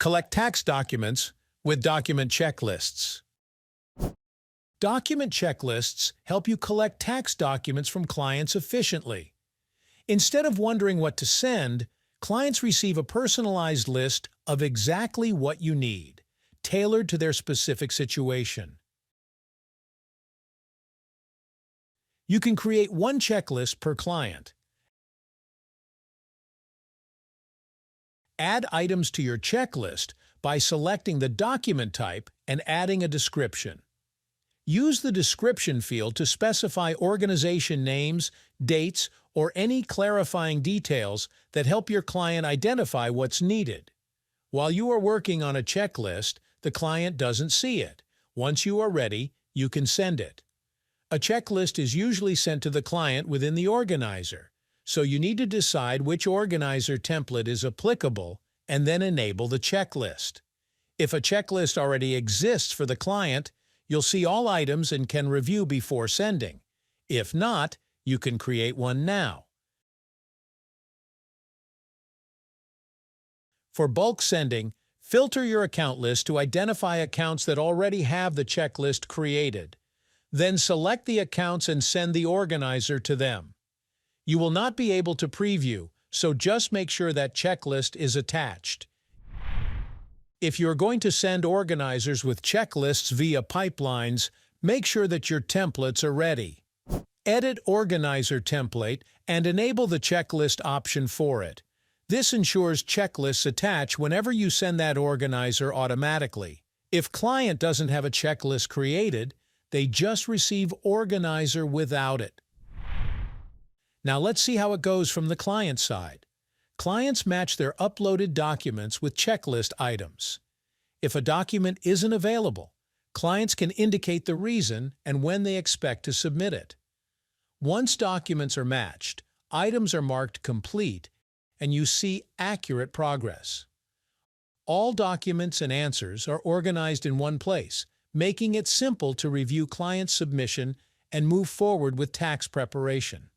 Collect tax documents with document checklists. Document checklists help you collect tax documents from clients efficiently. Instead of wondering what to send, clients receive a personalized list of exactly what you need, tailored to their specific situation. You can create one checklist per client. Add items to your checklist by selecting the document type and adding a description. Use the description field to specify organization names, dates, or any clarifying details that help your client identify what's needed. While you are working on a checklist, the client doesn't see it. Once you are ready, you can send it. A checklist is usually sent to the client within the organizer, so you need to decide which organizer template is applicable and then enable the checklist. If a checklist already exists for the client, you'll see all items and can review before sending. If not, you can create one now. For bulk sending, filter your account list to identify accounts that already have the checklist created. Then select the accounts and send the organizer to them. You will not be able to preview, so just make sure that checklist is attached. If you're going to send organizers with checklists via pipelines, make sure that your templates are ready. Edit Organizer Template and enable the checklist option for it. This ensures checklists attach whenever you send that organizer automatically. If client doesn't have a checklist created, they just receive organizer without it. Now let's see how it goes from the client side. Clients match their uploaded documents with checklist items. If a document isn't available, clients can indicate the reason and when they expect to submit it. Once documents are matched, items are marked complete, and you see accurate progress. All documents and answers are organized in one place, making it simple to review client submission and move forward with tax preparation.